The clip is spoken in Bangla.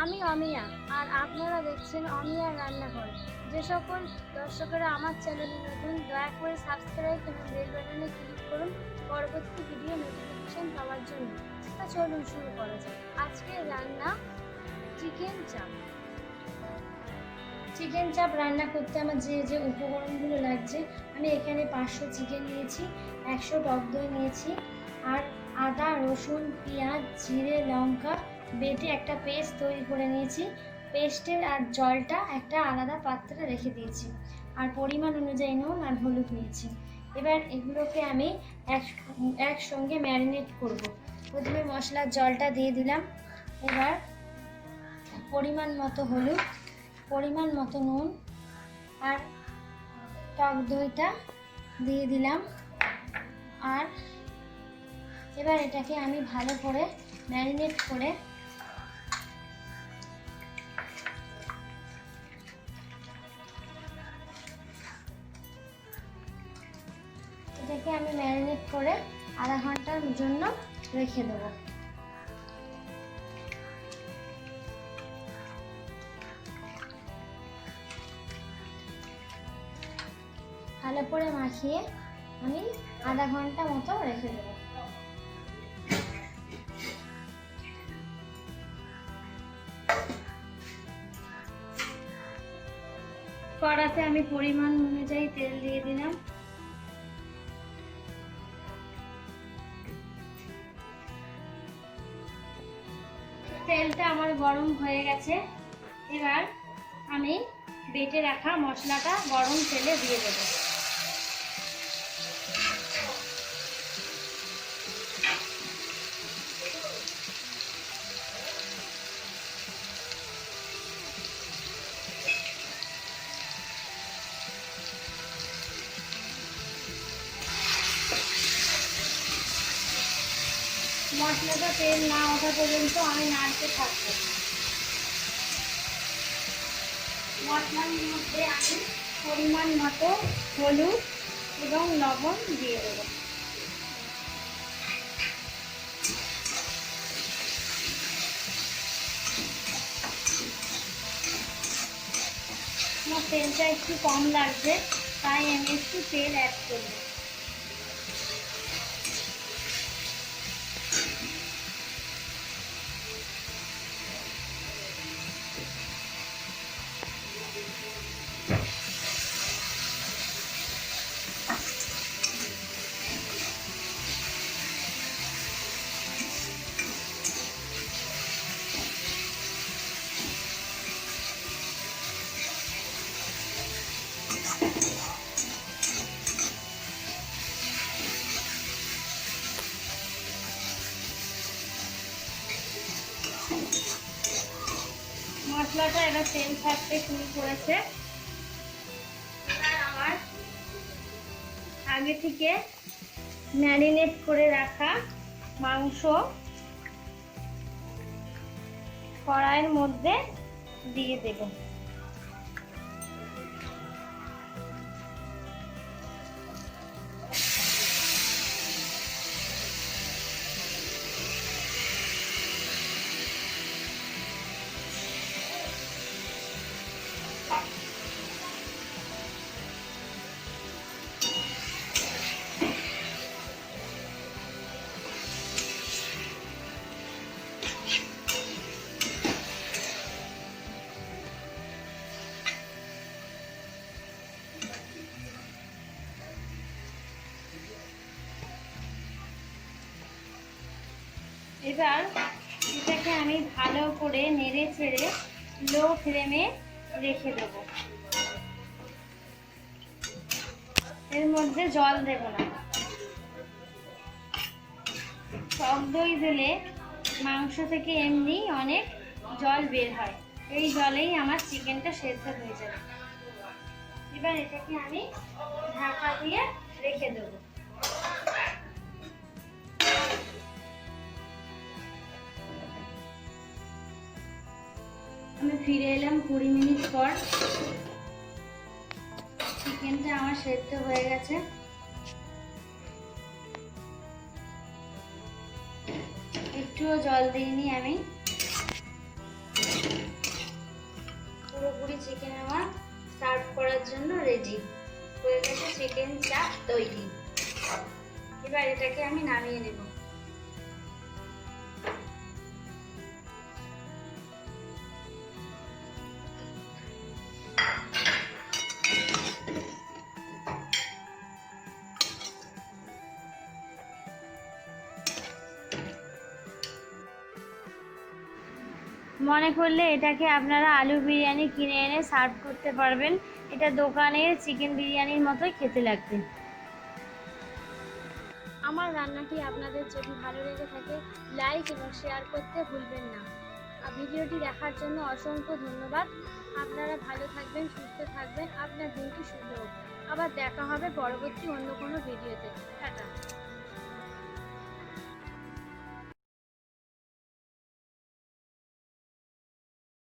আমি অমিয়া, আর আপনারা দেখছেন অমিয়ার রান্নাঘর। যে সকল দর্শকেরা আমার চ্যানেলে নতুন, দয়া করে সাবস্ক্রাইব এবং বেল বাটনে ক্লিক করুন পরবর্তী ভিডিও নোটিফিকেশন পাওয়ার জন্য। তা চলুন শুরু করা যাক। আজকে রান্না চিকেন চাপ। চিকেন চাপ রান্না করতে আমার যে যে উপকরণগুলো লাগছে, আমি এখানে 500 চিকেন নিয়েছি, 100 টক দই নিয়েছি, আর আদা, রসুন, পেঁয়াজ, জিরে, লঙ্কা বেটে একটা পেস্ট তৈরি করে নিয়েছি। পেস্টের আর জলটা একটা আলাদা পাত্রে রেখে দিয়েছি, আর পরিমাণ অনুযায়ী নুন আর হলুদ নিয়েছি। এবার এগুলোকে আমি একসঙ্গে ম্যারিনেট করব। প্রথমে মশলার জলটা দিয়ে দিলাম, এবার পরিমাণ মতো হলুদ, পরিমাণ মতো নুন আর টক দইটা দিয়ে দিলাম। আর এবার এটাকে আমি ভালো করে ম্যারিনেট করে আধা ঘন্টার জন্য রেখে দেবো। ভালো করে মাখিয়ে আমি আধা ঘন্টা মতো রেখে দেবো। কড়াতে আমি পরিমাণ অনুযায়ী তেল দিয়ে দিলাম। তেলটা আমার গরম হয়ে গেছে। এবার আমি বেটে রাখা মশলাটা গরম তেলে দিয়ে দেব। মশলাটা তেল না ওঠা পর্যন্ত আমি নাড়তে থাকবো। মশলার মধ্যে আমি পরিমাণ মতো হলুদ এবং লবণ দিয়ে দেব। আমার তেলটা একটু কম লাগছে, তাই আমি একটু তেল অ্যাড করব। মশলাটা এবার তেল ছাড়তে শুরু করেছে। এবার আমার আগে থেকে ম্যারিনেট করে রাখা মাংস কড়াইয়ের মধ্যে দিয়ে দেব। এবার এটাকে আমি ভালো করে নেড়ে ছেড়ে লো ফ্লেমে রেখে দেব। এর মধ্যে জল দেব না। টক দই দিলে মাংস থেকে এমনি অনেক জল বের হয়, এই জলেই আমার চিকেনটা সেদ্ধ হয়ে যাবে। এবার এটাকে আমি ঢাকা দিয়ে রেখে দেবো। আমি ফিরে এলাম 20 মিনিট পর। চিকেনটা আমার সেদ্ধ হয়ে গেছে। একটুও জল দিইনি আমি। চিকেন আমার সার্ভ করার জন্য রেডি হয়ে গেছে। চিকেন চাপ তৈরি। এবার এটাকে আমি নামিয়ে নেব। মনে করলে এটাকে আপনারা আলু বিরিয়ানি কিনে এনে সার্ভ করতে পারবেন। এটা দোকানের চিকেন বিরিয়ানির মতোই খেতে লাগবে। আমার রান্নাটি আপনাদের যদি ভালো লেগে থাকে লাইক এবং শেয়ার করতে ভুলবেন না। ভিডিওটি দেখার জন্য অসংখ্য ধন্যবাদ। আপনারা ভালো থাকবেন, সুস্থ থাকবেন, আপনার দিনটি শুভ হোক। আবার দেখা হবে পরবর্তী অন্য কোনো ভিডিওতে।